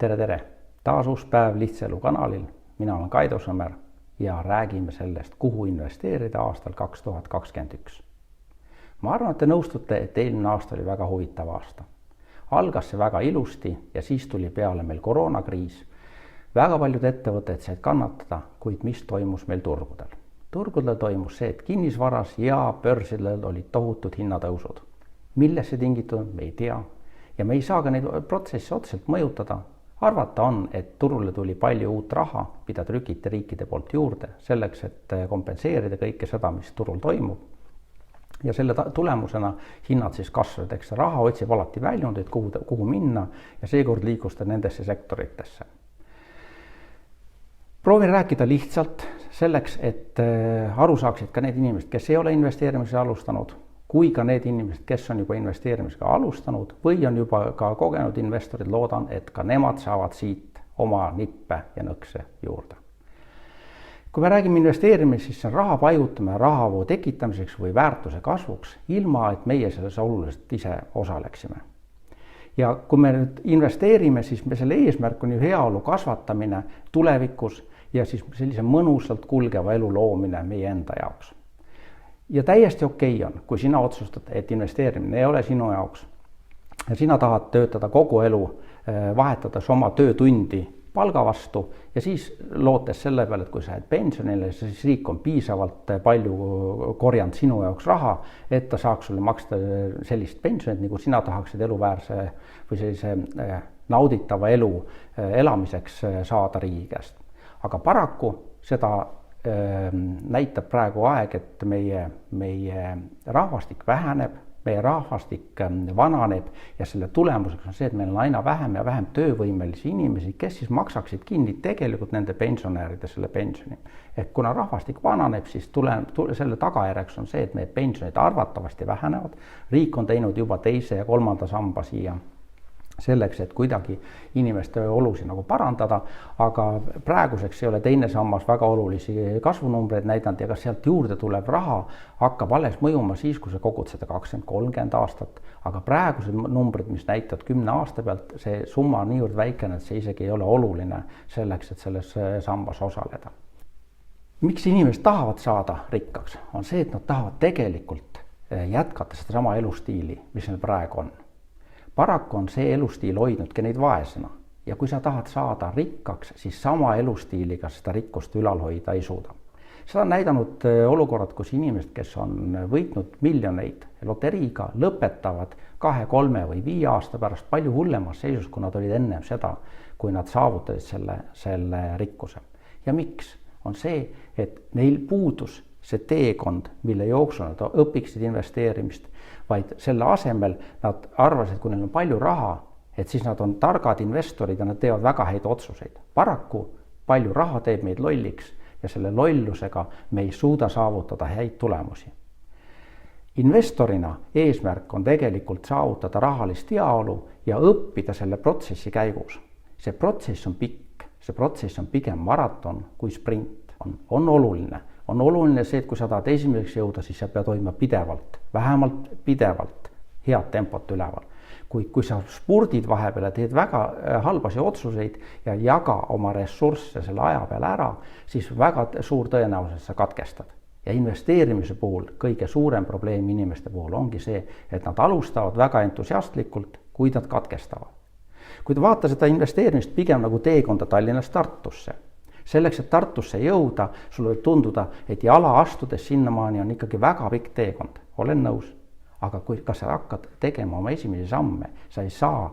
Tere! Taas uus päev Lihtsaelu kanalil. Mina olen Kaido Sõmer ja räägime sellest, kuhu investeerida aastal 2021. Ma arvan, et te nõustute, et eelmine aasta oli väga huvitav aasta. Algas see väga ilusti ja siis tuli peale meil koroonakriis. Väga paljud ettevõtted said kannatada, kuid mis toimus meil turgudel? Turgudel toimus see, et kinnisvaras ja börsidel olid tohutud hinnatõusud. Milles see tingitud, me ei tea. Ja me ei saa ka neid protsesse otseselt mõjutada. Arvata on, et turule tuli palju uut raha, mida trükiti riikide poolt juurde, selleks, et kompenseerida kõike seda, mis turul toimub. Ja selle tulemusena hinnad siis kasvavad, eks raha otsib alati väljundeid, kuhu minna ja seekord liikus ta nendesse sektoritesse. Proovin rääkida lihtsalt selleks, et aru saaksid ka need inimesed, kes ei ole investeerimise alustanud, kui ka need inimesed, kes on juba investeerimisega alustanud või on juba ka kogenud investorid, loodan, et ka nemad saavad siit oma nippe ja nõkse juurde. Kui me räägime investeerimisest, siis see on raha paigutamine rahavoo tekitamiseks või väärtuse kasvuks, ilma et meie selles oluliselt ise osaleksime. Ja kui me nüüd investeerime, siis me selle eesmärk on ju heaolu kasvatamine tulevikus ja siis sellise mõnusalt kulgeva elu loomine meie enda jaoks. Ja täiesti okei on, kui sina otsustad, et investeerimine ei ole sinu jaoks ja sina tahad töötada kogu elu, vahetades oma töötundi palga vastu ja siis lootes selle peale, et kui sa jääd pensionile, siis riik on piisavalt palju korjanud sinu jaoks raha, et ta saaks sulle maksta sellist pensionit, nagu sina tahaksid eluväärse või sellise nauditava elu elamiseks saada riigi käest. Aga paraku seda näitab praegu aeg, et meie rahvastik väheneb, meie rahvastik vananeb ja selle tulemuseks on see, et meil on aina vähem ja vähem töövõimelisi inimesi, kes siis maksaksid kinni tegelikult nende pensionäride selle pensioni. Ehk kuna rahvastik vananeb, siis selle tagajärjeks on see, et meie pensionid arvatavasti vähenevad. Riik on teinud juba teise ja kolmanda samba siia selleks, et kuidagi inimeste olusi nagu parandada, aga praeguseks ei ole teine sammas väga olulisi kasvunumbreid näidanud ja kas sealt juurde tulev raha hakkab alles mõjuma siis, kui sa kogud seda 20-30 aastat, aga praegused numbrid, mis näitavad 10 aasta pealt, see summa on niivõrd väikene, et see isegi ei ole oluline selleks, et selles sambas osaleda. Miks inimesed tahavad saada rikkaks? On see, et nad tahavad tegelikult jätkata seda sama elustiili, mis neil praegu on. Paraku on see elustiil hoidnudki neid vaesena ja kui sa tahad saada rikkaks, siis sama elustiiliga seda rikkust ülal hoida ei suuda. Seda on näidanud olukorrad, kus inimesed, kes on võitnud miljoneid loteriiga, lõpetavad 2, 3 või 5 aasta pärast palju hullemas seisus, kui nad olid ennem seda, kui nad saavutasid selle rikkuse. Ja miks? On see, et neil puudus see teekond, mille jooksul nad õpiksid investeerimist, vaid selle asemel nad arvasid, et kui neil on palju raha, et siis nad on targad investorid ja nad teevad väga häid otsuseid. Paraku palju raha teeb meid lolliks ja selle lollusega me ei suuda saavutada häid tulemusi. Investorina eesmärk on tegelikult saavutada rahalist heaolu ja õppida selle protsessi käigus. See protsess on pikk, see protsess on pigem maraton kui sprint. On oluline. On oluline see, et kui sa tahad esimeseks jõuda, siis sa pead hoidma pidevalt, vähemalt pidevalt head tempot üleval. Kui sa spurdid vahepeal ja teed väga halbasi otsuseid ja jaga oma ressursse selle aja peale ära, siis väga suur tõenäosus sa katkestad. Ja investeerimise puhul kõige suurem probleem inimeste puhul ongi see, et nad alustavad väga entusiastlikult, kui nad katkestavad. Kui te vaata seda investeerimist pigem nagu teekonda Tallinnast Tartusse, selleks, et Tartusse jõuda, sul võib tunduda, et jala astudes sinnamaani on ikkagi väga pikk teekond. Olen nõus. Aga kas sa hakkad tegema oma esimesi samme, sa ei saa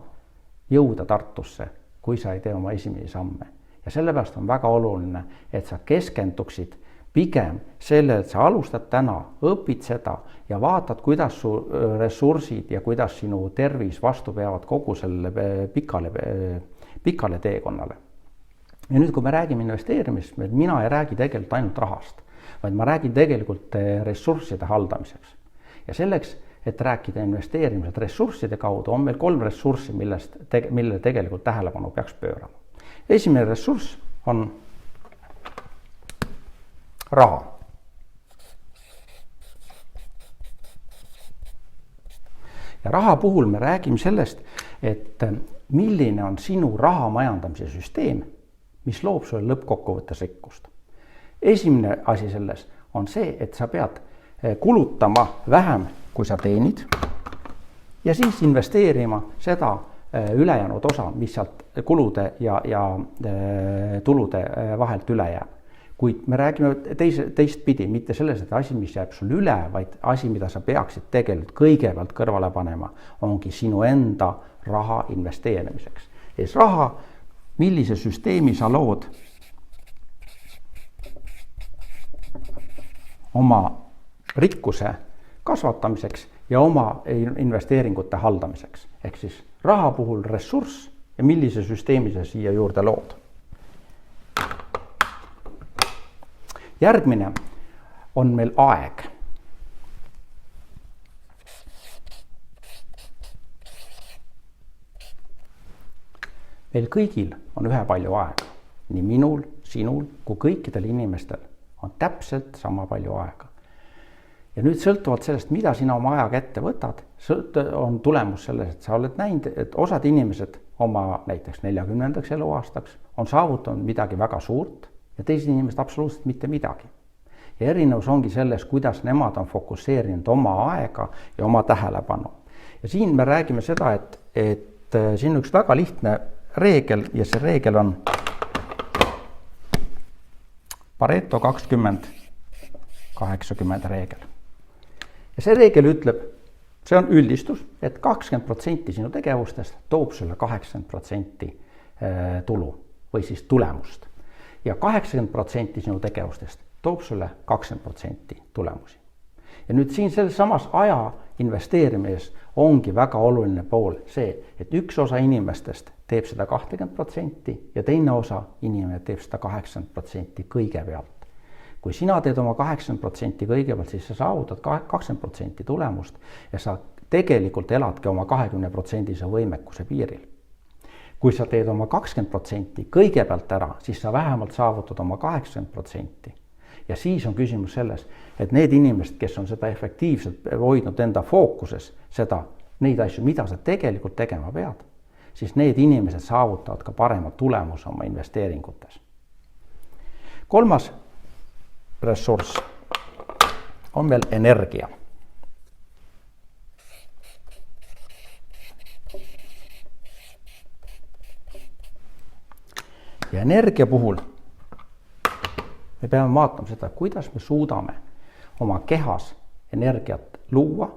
jõuda Tartusse, kui sa ei tee oma esimesi samme. Ja sellepärast on väga oluline, et sa keskenduksid pigem sellele, et sa alustad täna, õpid seda ja vaatad, kuidas su ressursid ja kuidas sinu tervis vastu peavad kogu selle pikale teekonnale. Ja nüüd, kui me räägime investeerimist, mina ei räägi tegelikult ainult rahast, vaid ma räägin tegelikult ressursside haldamiseks. Ja selleks, et rääkida investeerimised ressursside kaudu, on meil 3 ressurssi, millele tegelikult tähelepanu peaks pöörama. Esimene ressurss on raha. Ja raha puhul me räägime sellest, et milline on sinu raha majandamise süsteem, mis loob sulle lõppkokkuvõttes rikkust. Esimene asi selles on see, et sa pead kulutama vähem, kui sa teenid ja siis investeerima seda ülejäänud osa, mis sealt kulude ja tulude vahelt üle jääb. Kuid me räägime teistpidi, mitte selles, et asi, mis jääb sul üle, vaid asi, mida sa peaksid tegelikult kõigepealt kõrvale panema, ongi sinu enda raha investeerimiseks. Ees raha, millise süsteemi sa lood oma rikkuse kasvatamiseks ja oma investeeringute haldamiseks. Ehk siis raha puhul ressurss ja millise süsteemi sa siia juurde lood. Järgmine on meil aeg. Meil kõigil on ühepalju aega. Nii minul, sinul kui kõikidel inimestel on täpselt sama palju aega. Ja nüüd sõltuvalt sellest, mida sina oma ajaga ette võtad, on tulemus selles, et sa oled näinud, et osad inimesed oma näiteks 40. eluaastaks on saavutanud midagi väga suurt ja teised inimesed absoluutselt mitte midagi. Ja erinevus ongi selles, kuidas nemad on fokusseerinud oma aega ja oma tähelepanu. Ja siin me räägime seda, et siin on üks väga lihtne reegel ja see reegel on Pareto 20-80 reegel. Ja see reegel ütleb, see on üldistus, et 20% sinu tegevustest toob sulle 80% tulu või siis tulemust. Ja 80% sinu tegevustest toob sulle 20% tulemusi. Ja nüüd siin selles samas aja investeerimises ongi väga oluline pool see, et üks osa inimestest teeb seda 20% ja teine osa inimene teeb seda 80% kõigepealt. Kui sina teed oma 80% kõigepealt, siis sa saavutad 20% tulemust ja sa tegelikult eladki oma 20% võimekuse piiril. Kui sa teed oma 20% kõigepealt ära, siis sa vähemalt saavutad oma 80%. Ja siis on küsimus selles, et need inimesed, kes on seda efektiivselt hoidnud enda fookuses, neid asju, mida sa tegelikult tegema pead, siis need inimesed saavutavad ka parema tulemuse oma investeeringutes. Kolmas ressurss on meil energia. Ja energia puhul me peame vaatama seda, kuidas me suudame oma kehas energiat luua,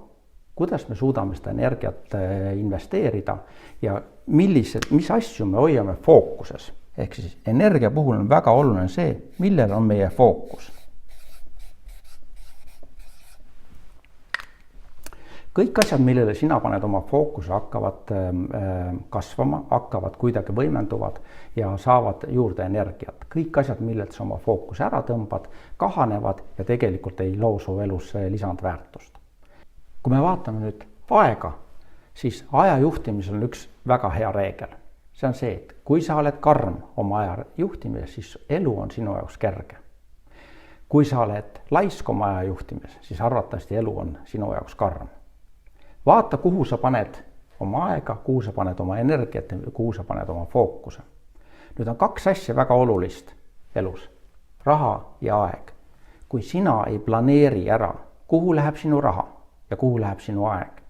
kuidas me suudame seda energiat investeerida ja mis asju me hoiame fookuses. Ehk siis energia puhul on väga oluline see, millel on meie fookus. Kõik asjad, millele sina paned oma fookuse, hakkavad kasvama, hakkavad kuidagi võimenduvad ja saavad juurde energiat. Kõik asjad, millelt sa oma fookuse ära tõmbad, kahanevad ja tegelikult ei loo su elus lisandväärtust. Kui me vaatame nüüd aega, siis aja juhtimisel on üks väga hea reegel. See on see, et kui sa oled karm oma aja juhtimises, siis elu on sinu jaoks kerge. Kui sa oled laisk oma aja juhtimises, siis arvatavasti elu on sinu jaoks karm. Vaata, kuhu sa paned oma aega, kuhu sa paned oma energiat, kuhu sa paned oma fookuse. Nüüd on kaks asja väga olulist elus, raha ja aeg. Kui sina ei planeeri ära, kuhu läheb sinu raha ja kuhu läheb sinu aeg,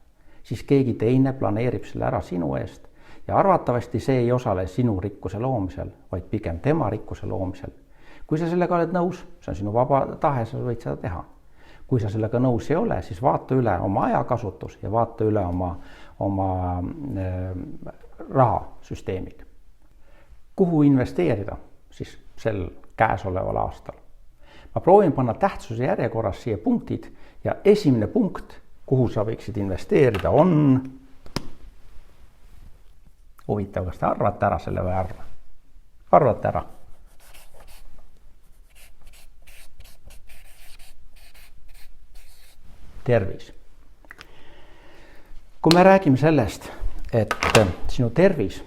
siis keegi teine planeerib selle ära sinu eest ja arvatavasti see ei osale sinu rikkuse loomisel, vaid pigem tema rikkuse loomisel. Kui sa sellega oled nõus, see on sinu vaba tahe, sa võid seda teha. Kui sa sellega nõus ei ole, siis vaata üle oma ajakasutus ja vaata üle oma rahasüsteemid. Kuhu investeerida siis sel käesoleval aastal? Ma proovin panna tähtsuse järjekorras siia punktid ja esimene punkt, kuhu sa võiksid investeerida, on huvitav, kas te arvate ära selle või arva? Arvate ära. Tervis. Kui me räägime sellest, et sinu tervis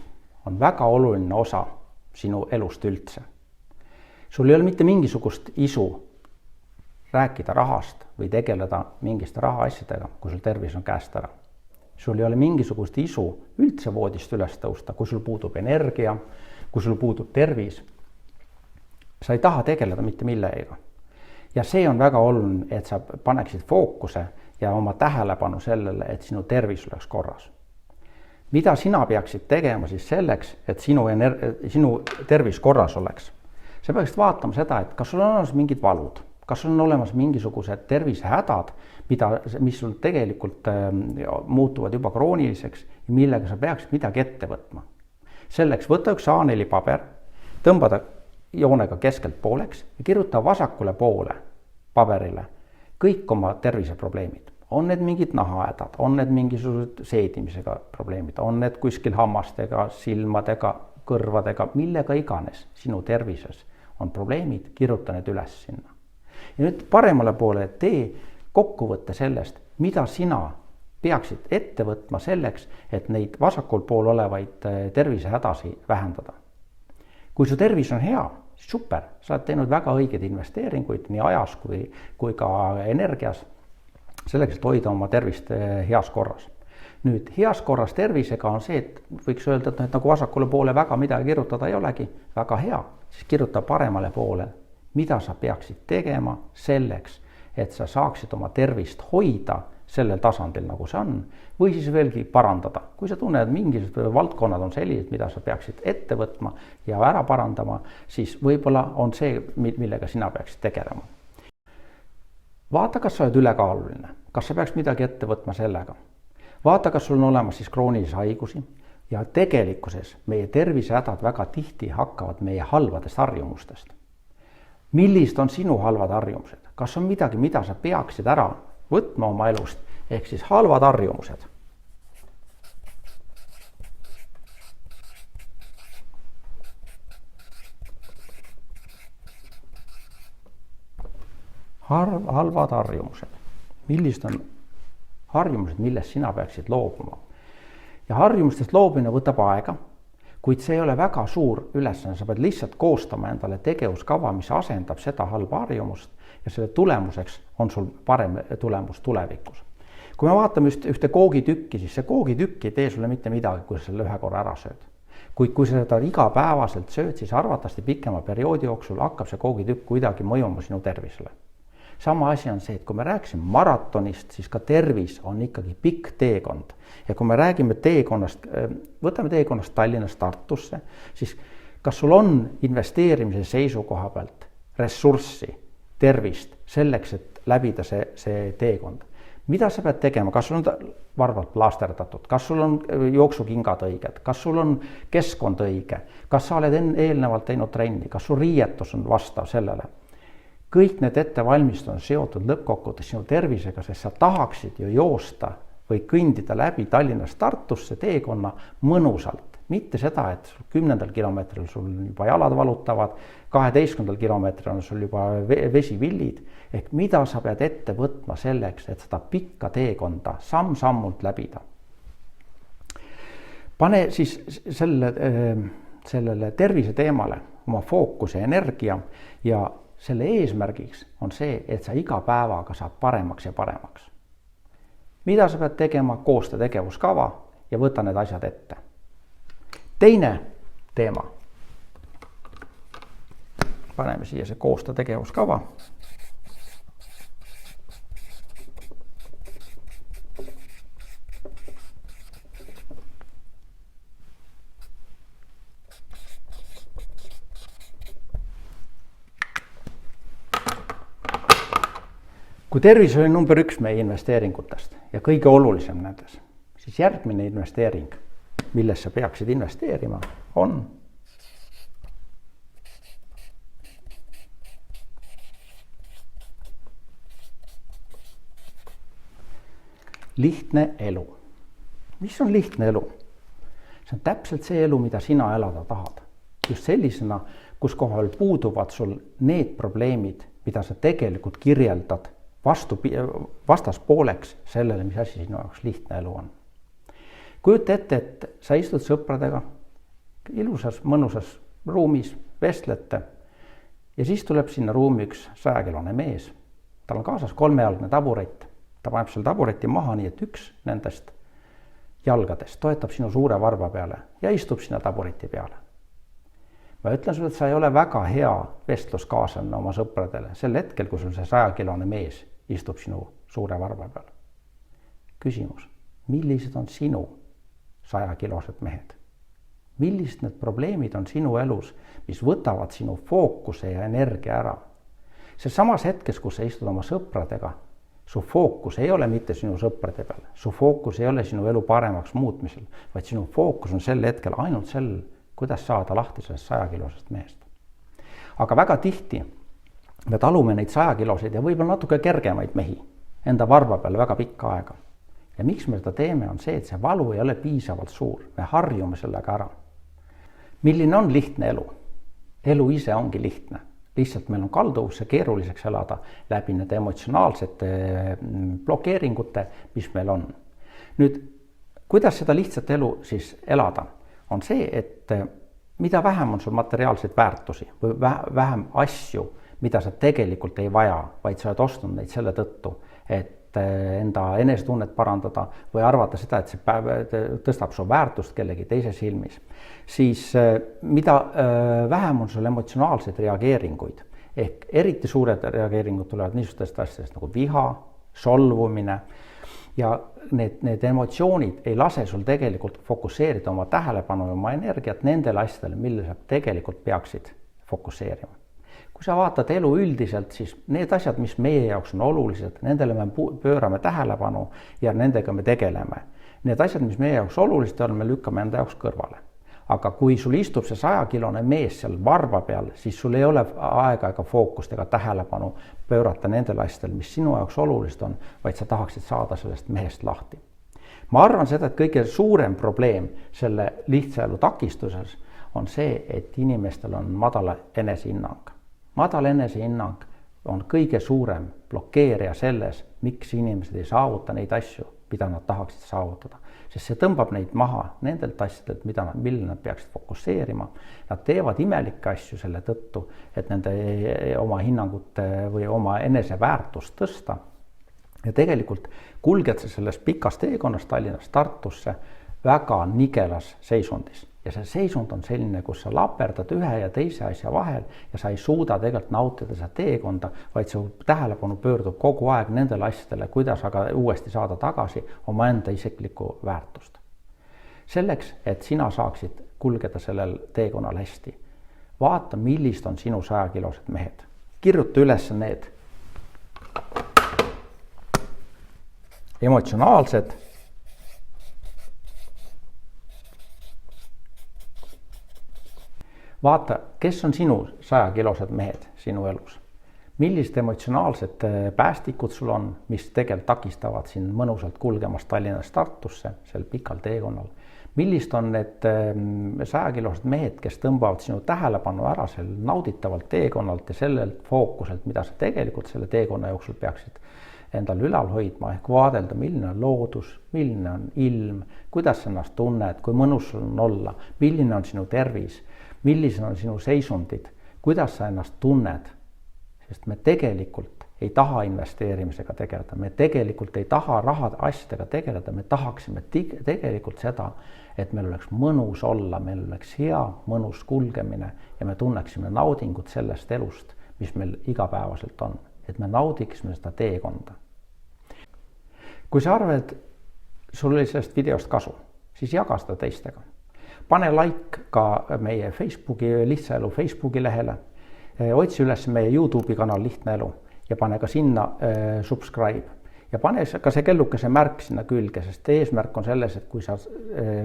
on väga oluline osa sinu elust üldse. Sul ei ole mitte mingisugust isu rääkida rahast või tegeleda mingiste rahaasjadega, kui sul tervis on käest ära. sul ei ole mingisugust isu üldse voodist üles tõusta, kui sul puudub energia, kui sul puudub tervis, sa ei taha tegeleda mitte millegagi. Ja see on väga oluline, et sa paneksid fookuse ja oma tähelepanu sellele, et sinu tervis oleks korras. Mida sina peaksid tegema siis selleks, et sinu tervis korras oleks? Sa peaksid vaatama seda, et kas sul on olemas mingid valud, kas sul on olemas mingisugused tervisehädad, mis sul tegelikult muutuvad juba krooniliseks ja millega sa peaksid midagi ette võtma. Selleks võta üks A4 paber, tõmbada joonega keskelt pooleks ja kirjuta vasakule poole paberile kõik oma terviseprobleemid. On need mingid nahahädad, on need mingisugused seedimisega probleemid, on need kuskil hammastega, silmadega, kõrvadega, millega iganes sinu tervises on probleemid, kirjuta need üles sinna. Ja nüüd paremale poole tee kokkuvõtte sellest, mida sina peaksid ette võtma selleks, et neid vasakul pool olevaid tervisehädasi vähendada. Kui su tervis on hea, siis super, sa oled teinud väga õigeid investeeringuid nii ajas kui ka energias, selleks, et hoida oma tervist heas korras. Nüüd, heas korras tervisega on see, et võiks öelda, et nagu vasakule poole väga midagi kirjutada ei olegi, väga hea, siis kirjuta paremale poole, mida sa peaksid tegema selleks, et sa saaksid oma tervist hoida sellel tasandil, nagu see on, või siis veelgi parandada. Kui sa tunned, et mingisugused valdkonnad on sellised, mida sa peaksid ette võtma ja ära parandama, siis võib-olla on see, millega sina peaksid tegelema. Vaata, kas sa oled ülekaaluline, kas sa peaks midagi ette võtma sellega. Vaata, kas sul on olemas siis kroonilisi haigusi ja tegelikkuses meie tervisehädad väga tihti hakkavad meie halvadest harjumustest. Millised on sinu halvad harjumused? Kas on midagi, mida sa peaksid ära võtma oma elust, ehk siis halvad harjumused? Halvad harjumused. Millised on harjumused, millest sina peaksid loobuma? Ja harjumustest loobumine võtab aega, kuid see ei ole väga suur ülesanne, sa pead lihtsalt koostama endale tegevuskava, mis asendab seda halba harjumust ja selle tulemuseks on sul parem tulemus tulevikus. Kui me vaatame ühte koogitükki, siis see koogitükk ei tee sulle mitte midagi, kui sa selle ühe korra ära sööd. Kuid kui sa seda igapäevaselt sööd, siis arvatavasti pikema perioodi jooksul hakkab see koogitükk kuidagi mõjuma sinu tervisele. Sama asi on see, et kui me rääksime maratonist, siis ka tervis on ikkagi pikk teekond. Ja kui me räägime teekonnast, võtame teekonnast Tallinnast Tartusse, siis kas sul on investeerimise seisukoha pealt ressurssi, tervist selleks, et läbida see teekond? Mida sa pead tegema? Kas sul on varvalt plaasterdatud? Kas sul on jooksukingad õiged? Kas sul on keskkond õige? Kas sa oled eelnevalt teinud trenni? Kas sul riietus on vastav sellele? Kõik need ettevalmistused on seotud lõppkokkuvõttes sinu tervisega, sest sa tahaksid ju joosta või kõndida läbi Tallinnast Tartusse teekonna mõnusalt. Mitte seda, et 10. kilomeetril sul juba jalad valutavad, 12. kilomeetril on sul juba vesivillid. Ehk mida sa pead ette võtma selleks, et seda pikka teekonda samm-sammult läbida. Pane siis sellele tervise teemale oma fookus ja energia ja selle eesmärgiks on see, et sa iga päevaga saad paremaks ja paremaks. Mida sa pead tegema? Koosta tegevuskava ja võta need asjad ette. Teine teema. Paneme siia see koosta tegevuskava. Kui tervis oli number 1 meie investeeringutest ja kõige olulisem nendes, siis järgmine investeering, millesse peaksid investeerima, on lihtne elu. Mis on lihtne elu? See on täpselt see elu, mida sina elada tahad. Just sellisena, kus kohal puuduvad sul need probleemid, mida sa tegelikult kirjeldad vastaspooleks sellele, mis asi sinu jaoks lihtne elu on. Kujuta ette, et sa istud sõpradega ilusas, mõnusas ruumis, vestlete ja siis tuleb sinna ruumi üks 100-kilone mees. Tal on kaasas 3-jalgne taburet. Ta paneb selle tabureti maha nii, et üks nendest jalgades, toetab sinu suure varba peale ja istub sinna taburiti peale. Ma ütlen sulle, et sa ei ole väga hea vestluskaaslane oma sõpradele sel hetkel, kui sul see 100-kilone mees istub sinu suure varba peal. Küsimus, millised on sinu 100-kilosed mehed? Millised need probleemid on sinu elus, mis võtavad sinu fookuse ja energia ära? See samas hetkes, kus sa istud oma sõpradega, su fookus ei ole mitte sinu sõprade peal, su fookus ei ole sinu elu paremaks muutmisel, vaid sinu fookus on sel hetkel ainult sel, kuidas saada lahti sellest 100-kilosest mehest. Aga väga tihti me talume neid 100-kiloseid ja võib-olla natuke kergemaid mehi enda varba peal väga pikka aega. Ja miks me seda teeme, on see, et see valu ei ole piisavalt suur, me harjume sellega ära. Milline on lihtne elu? Elu ise ongi lihtne. Lihtsalt meil on kalduvus see keeruliseks elada läbi nende emotsionaalsete blokeeringute, mis meil on. Nüüd, kuidas seda lihtsat elu siis elada? On see, et mida vähem on sul materiaalseid väärtusi või vähem asju, mida sa tegelikult ei vaja, vaid sa oled ostnud neid selle tõttu, et enda enesetunnet parandada või arvata seda, et see tõstab su väärtust kellegi teise silmis, siis mida vähem on sul emotsionaalseid reageeringuid, ehk eriti suured reageeringud tulevad niisugustest asjadest nagu viha, solvumine ja need emotsioonid ei lase sul tegelikult fokusseerida oma tähelepanu ja oma energiat nendele asjadele, mille sa tegelikult peaksid fokusseerima. Kui sa vaatad elu üldiselt, siis need asjad, mis meie jaoks on olulised, nendele me pöörame tähelepanu ja nendega me tegeleme. Need asjad, mis meie jaoks olulised on, me lükkame enda jaoks kõrvale. Aga kui sul istub see 100-kilone mees seal varba peal, siis sul ei ole aega ega fookust ega tähelepanu pöörata nendele asjadele, mis sinu jaoks olulised on, vaid sa tahaksid saada sellest mehest lahti. Ma arvan seda, et kõige suurem probleem selle lihtsa elu takistuses on see, et inimestel on madala enesehinnang. Madal enesehinnang on kõige suurem blokeerija selles, miks inimesed ei saavuta neid asju, mida nad tahaksid saavutada. Sest see tõmbab neid maha nendelt asjadelt, mille nad peaksid fokusseerima. Nad teevad imelikke asju selle tõttu, et nende oma hinnangut või oma eneseväärtust tõsta. Ja tegelikult kulged sa sellest pikast teekonnast Tallinnast Tartusse väga nigelas seisundis. Ja see seisund on selline, kus sa laperdad ühe ja teise asja vahel ja sa ei suuda tegelikult nautida seda teekonda, vaid su tähelepanu pöördub kogu aeg nendele asjadele, kuidas aga uuesti saada tagasi oma enda isiklikku väärtust. Selleks, et sina saaksid kulgeda sellel teekonnal hästi, vaata, millist on sinu 100-kilosed mehed. Kirjuta üles need emotsionaalsed, vaata, kes on sinu 100-kilosed mehed sinu elus. Millised emotsionaalsed päästikud sul on, mis tegelikult takistavad sind mõnusalt kulgemast Tallinnast Tartusse sel pikal teekonnal. Millised on need 100-kilosed mehed, kes tõmbavad sinu tähelepanu ära sel nauditavalt teekonnalt ja sellelt fookuselt, mida sa tegelikult selle teekonna jooksul peaksid endal ülal hoidma, ehk vaadelda, milline on loodus, milline on ilm, kuidas sa ennast tunned, kui mõnus sul on olla, milline on sinu tervis, millised on sinu seisundid, kuidas sa ennast tunned, sest me tegelikult ei taha investeerimisega tegeleda, me tegelikult ei taha raha asjadega tegeleda, me tahaksime tegelikult seda, et meil oleks mõnus olla, meil oleks hea, mõnus kulgemine ja me tunneksime naudingut sellest elust, mis meil igapäevaselt on, et me naudiksime seda teekonda. Kui sa arvad, sul oli sellest videost kasu, siis jaga seda teistega. Pane like ka meie Facebooki, Lihtsa Elu Facebooki lehele, otsi üles meie YouTube'i kanal Lihtne Elu ja pane ka sinna subscribe ja pane ka see kellukese märk sinna külge, sest eesmärk on selles, et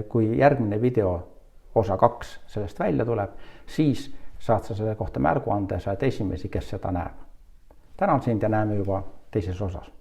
kui järgmine video osa 2 sellest välja tuleb, siis saad sa selle kohta märgu anda ja sa oled esimesi, kes seda näeb. Tänan sind ja näeme juba teises osas.